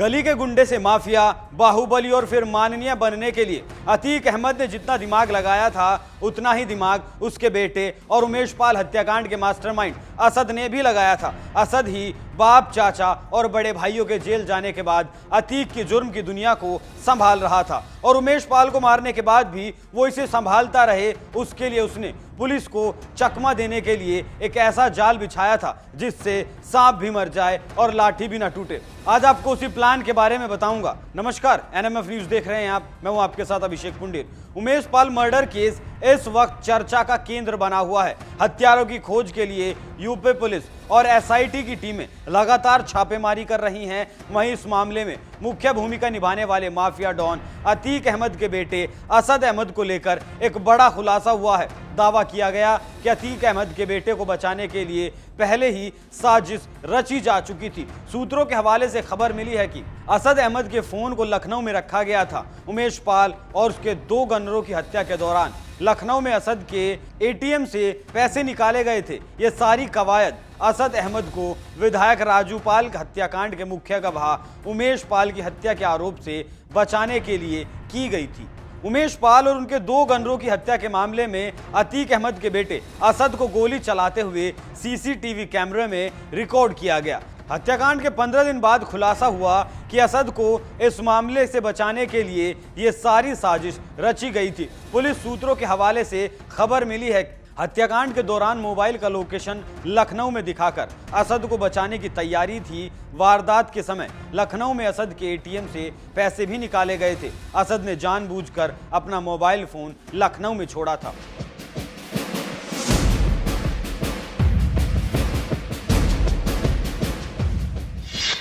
गली के गुंडे से माफिया, बाहुबली और फिर माननीय बनने के लिए अतीक अहमद ने जितना दिमाग लगाया था उतना ही दिमाग उसके बेटे और उमेश पाल हत्याकांड के मास्टरमाइंड असद ने भी लगाया था। असद ही बाप, चाचा और बड़े भाइयों के जेल जाने के बाद अतीक की जुर्म की दुनिया को संभाल रहा था और उमेश पाल को मारने के बाद भी वो इसे संभालता रहे। उसके लिए उसने पुलिस को चकमा देने के लिए एक ऐसा जाल बिछाया था जिससे सांप भी मर जाए और लाठी भी ना टूटे। आज आपको उसी प्लान के बारे में बताऊंगा। नमस्कार, एनएमएफ न्यूज देख रहे हैं आप, मैं हूं आपके साथ अभिषेक पुंडेर। उमेश पाल मर्डर केस इस वक्त चर्चा का केंद्र बना हुआ है। हत्यारों की खोज के लिए यूपी पुलिस और एसआईटी की टीमें लगातार छापेमारी कर रही हैं। वहीं इस मामले में मुख्य भूमिका निभाने वाले माफिया डॉन अतीक अहमद के बेटे असद अहमद को लेकर एक बड़ा खुलासा हुआ है। दावा किया गया कि अतीक अहमद के बेटे को बचाने के लिए पहले ही साजिश रची जा चुकी थी। सूत्रों के हवाले से खबर मिली है कि असद अहमद के फोन को लखनऊ में रखा गया था। उमेश पाल और उसके 2 गनरों की हत्या के दौरान लखनऊ में असद के एटीएम से पैसे निकाले गए थे। ये सारी कवायद असद अहमद को विधायक राजू पाल हत्याकांड के मुख्य गवाह उमेश पाल की हत्या के आरोप से बचाने के लिए की गई थी। उमेश पाल और उनके 2 गनरों की हत्या के मामले में अतीक अहमद के बेटे असद को गोली चलाते हुए सीसीटीवी कैमरे में रिकॉर्ड किया गया। हत्याकांड के 15 दिन बाद खुलासा हुआ कि असद को इस मामले से बचाने के लिए ये सारी साजिश रची गई थी। पुलिस सूत्रों के हवाले से खबर मिली है हत्याकांड के दौरान मोबाइल का लोकेशन लखनऊ में दिखाकर असद को बचाने की तैयारी थी। वारदात के समय लखनऊ में असद के एटीएम से पैसे भी निकाले गए थे। असद ने जानबूझकर अपना मोबाइल फोन लखनऊ में छोड़ा था।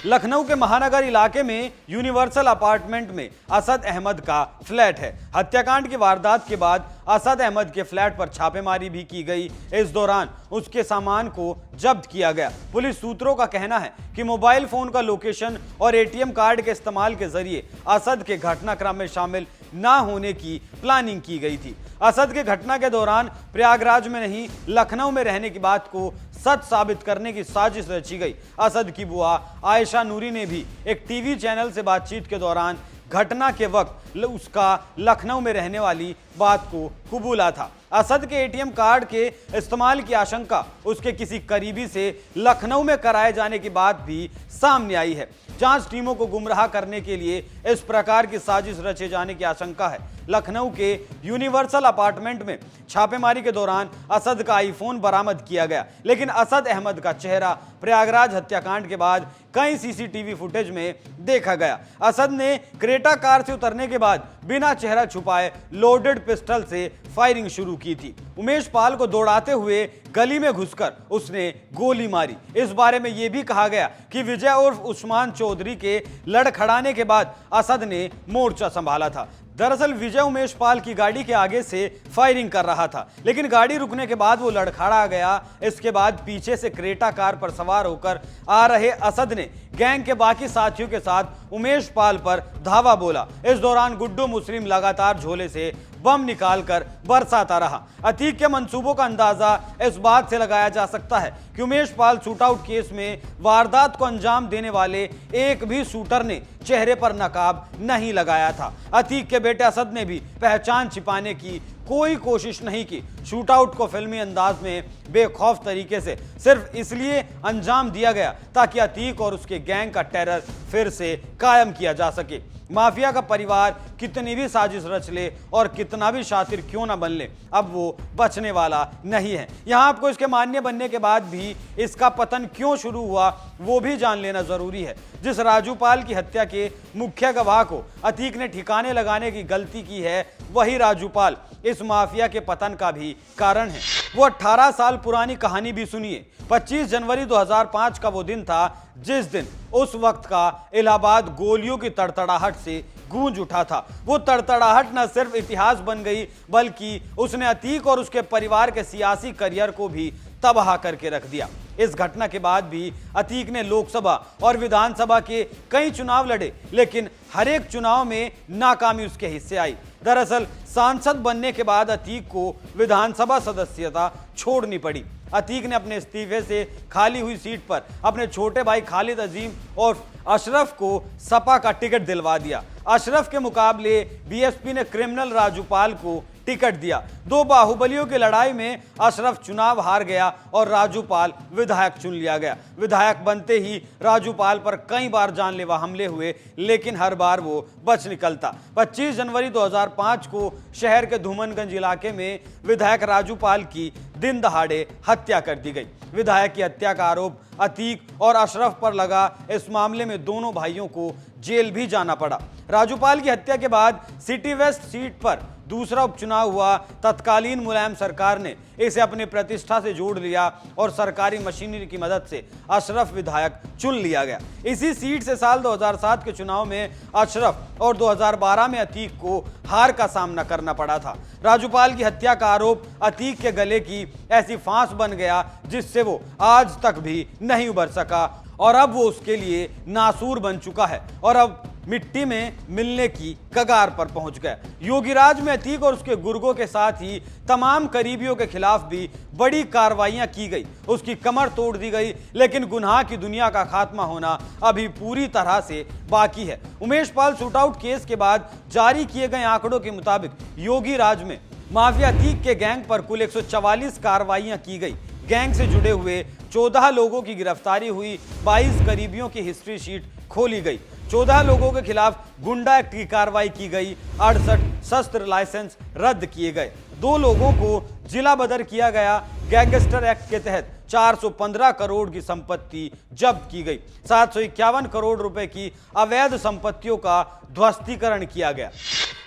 लखनऊ के महानगर इलाके में यूनिवर्सल अपार्टमेंट में असद अहमद का फ्लैट है। हत्याकांड की वारदात के बाद असद अहमद के फ्लैट पर छापेमारी भी की गई। इस दौरान उसके सामान को जब्त किया गया। पुलिस सूत्रों का कहना है कि मोबाइल फोन का लोकेशन और एटीएम कार्ड के इस्तेमाल के जरिए असद के घटनाक्रम में शामिल ना होने की प्लानिंग की गई थी। असद के घटना के दौरान प्रयागराज में नहीं लखनऊ में रहने की बात को सच साबित करने की साजिश रची गई। असद की बुआ आयशा नूरी ने भी एक टीवी चैनल से बातचीत के दौरान घटना के वक्त उसका लखनऊ में रहने वाली बात को कबूला था। असद के एटीएम कार्ड के इस्तेमाल की आशंका उसके किसी करीबी से लखनऊ में कराए जाने की बात भी सामने आई है। जांच टीमों को गुमराह करने के लिए इस प्रकार की साजिश रचे जाने की आशंका है। लखनऊ के यूनिवर्सल अपार्टमेंट में छापेमारी के दौरान असद का आईफोन बरामद किया गया, लेकिन असद अहमद का चेहरा प्रयागराज हत्याकांड के बाद कई सीसीटीवी फुटेज में देखा गया। असद ने क्रेटा कार से उतरने के बाद बिना चेहरा छुपाए लोडेड पिस्टल से फायरिंग शुरू की थी। उमेश पाल को दौड़ाते हुए गली में घुसकर उसने गोली मारी। इस बारे में यह भी कहा गया कि विजय उर्फ उस्मान चौधरी के लड़खड़ाने के बाद असद ने मोर्चा संभाला था। दरअसल विजय उमेश पाल की गाड़ी के आगे से फायरिंग कर रहा था, लेकिन गाड़ी रुकने के बाद वो लड़खड़ा गया। इसके बाद पीछे से क्रेटा कार पर सवार होकर आ रहे असद ने गैंग के बाकी साथियों के साथ उमेश पाल पर धावा बोला। इस दौरान गुड्डू मुस्लिम लगातार झोले से बम निकालकर बरसाता रहा। अतीक के मंसूबों का अंदाजा इस बात से लगाया जा सकता है कि उमेश पाल शूटआउट केस में वारदात को अंजाम देने वाले एक भी शूटर ने चेहरे पर नकाब नहीं लगाया था। अतीक के बेटे असद ने भी पहचान छिपाने की कोई कोशिश नहीं की। शूटआउट को फिल्मी अंदाज में बेखौफ तरीके से सिर्फ इसलिए अंजाम दिया गया ताकि अतीक और उसके गैंग का टेरर फिर से कायम किया जा सके। माफिया का परिवार कितनी भी साजिश रच ले और कितना भी शातिर क्यों ना बन ले, अब वो बचने वाला नहीं है। यहाँ आपको इसके मान्य बनने के बाद भी इसका पतन क्यों शुरू हुआ वो भी जान लेना जरूरी है। जिस राजू पाल की हत्या के मुख्य गवाह को अतीक ने ठिकाने लगाने की गलती की है, वही राजू पाल इस माफिया के पतन का भी कारण है। वो 18 साल पुरानी कहानी भी सुनिए। 25 जनवरी 2005 का वो दिन था जिस दिन उस वक्त का इलाहाबाद गोलियों की तड़तड़ाहट से गूंज उठा था। वो तड़तड़ाहट न सिर्फ इतिहास बन गई बल्कि उसने अतीक और उसके परिवार के सियासी करियर को भी तबाह करके रख दिया। इस घटना के बाद भी अतीक ने लोकसभा और विधानसभा के कई चुनाव लड़े, लेकिन हर एक चुनाव में नाकामी उसके हिस्से आई। दरअसल सांसद बनने के बाद अतीक को विधानसभा सदस्यता छोड़नी पड़ी। अतीक ने अपने इस्तीफे से खाली हुई सीट पर अपने छोटे भाई खालिद अजीम और अशरफ को सपा का टिकट दिलवा दिया। अशरफ के मुकाबले बीएसपी ने क्रिमिनल राजूपाल को टिकट दिया। दो बाहुबलियों की लड़ाई में अशरफ चुनाव हार गया और राजूपाल विधायक चुन लिया गया। विधायक बनते ही राजूपाल पर कई बार जानलेवा हमले हुए, लेकिन हर बार वो बच निकलता। 25 जनवरी 2005 को शहर के धूमनगंज इलाके में विधायक राजूपाल की दिन दहाड़े हत्या कर दी गई। विधायक की हत्या का आरोप अतीक और अशरफ पर लगा। इस मामले में दोनों भाइयों को जेल भी जाना पड़ा। राजूपाल की हत्या के बाद सिटी वेस्ट सीट पर दूसरा उपचुनाव हुआ। तत्कालीन मुलायम सरकार ने इसे अपनी प्रतिष्ठा से जोड़ लिया और सरकारी मशीनरी की मदद से अशरफ विधायक चुन लिया गया। इसी सीट से साल 2007 के चुनाव में अशरफ और 2012 में अतीक को हार का सामना करना पड़ा था। राजूपाल की हत्या का आरोप अतीक के गले की ऐसी फांस बन गया जिससे वो आज तक भी नहीं उबर सका और अब वो उसके लिए नासूर बन चुका है और अब मिट्टी में मिलने की कगार पर पहुंच गया। योगीराज में अतीक और उसके गुर्गों के साथ ही तमाम करीबियों के खिलाफ भी बड़ी कार्रवाइयां की गई, उसकी कमर तोड़ दी गई, लेकिन गुनाह की दुनिया का खात्मा होना अभी पूरी तरह से बाकी है। उमेश पाल शूटआउट केस के बाद जारी किए गए आंकड़ों के मुताबिक योगीराज में माफिया अतीक के गैंग पर कुल 144 कार्रवाइयां की गई। गैंग से जुड़े हुए 14 लोगों की गिरफ्तारी हुई। 22 करीबियों की हिस्ट्री शीट खोली गई। 14 लोगों के खिलाफ गुंडा एक्ट की कार्रवाई की गई। 68 शस्त्र लाइसेंस रद्द किए गए। 2 लोगों को जिला बदर किया गया। गैंगस्टर एक्ट के तहत 415 करोड़ की संपत्ति जब्त की गई। 751 करोड़ रुपए की अवैध संपत्तियों का ध्वस्तीकरण किया गया।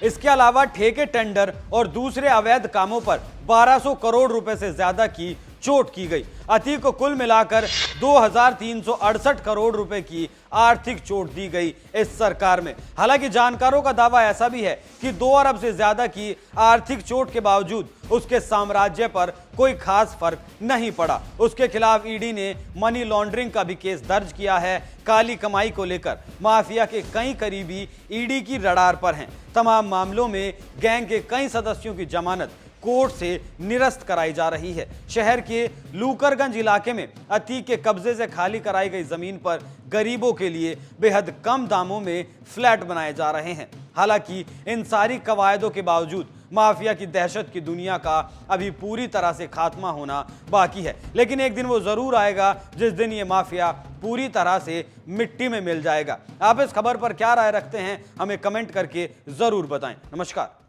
इसके अलावा ठेके, टेंडर और दूसरे अवैध कामों पर 1200 करोड़ रुपए से ज्यादा की चोट की गई। अतीक को कुल मिलाकर 2368 करोड़ रुपए की आर्थिक चोट दी गई इस सरकार में। हालांकि जानकारों का दावा ऐसा भी है कि 2 अरब से ज्यादा की आर्थिक चोट के बावजूद उसके साम्राज्य पर कोई खास फर्क नहीं पड़ा। उसके खिलाफ ईडी ने मनी लॉन्ड्रिंग का भी केस दर्ज किया है। काली कमाई को लेकर माफिया के कई करीबी ईडी की रडार पर हैं। तमाम मामलों में गैंग के कई सदस्यों की जमानत कोर्ट से निरस्त कराई जा रही है। शहर के लूकरगंज इलाके में अतीक के कब्जे से खाली कराई गई जमीन पर गरीबों के लिए बेहद कम दामों में फ्लैट बनाए जा रहे हैं। हालांकि इन सारी कवायदों के बावजूद माफिया की दहशत की दुनिया का अभी पूरी तरह से खात्मा होना बाकी है, लेकिन एक दिन वो जरूर आएगा जिस दिन ये माफिया पूरी तरह से मिट्टी में मिल जाएगा। आप इस खबर पर क्या राय रखते हैं, हमें कमेंट करके जरूर बताएं। नमस्कार।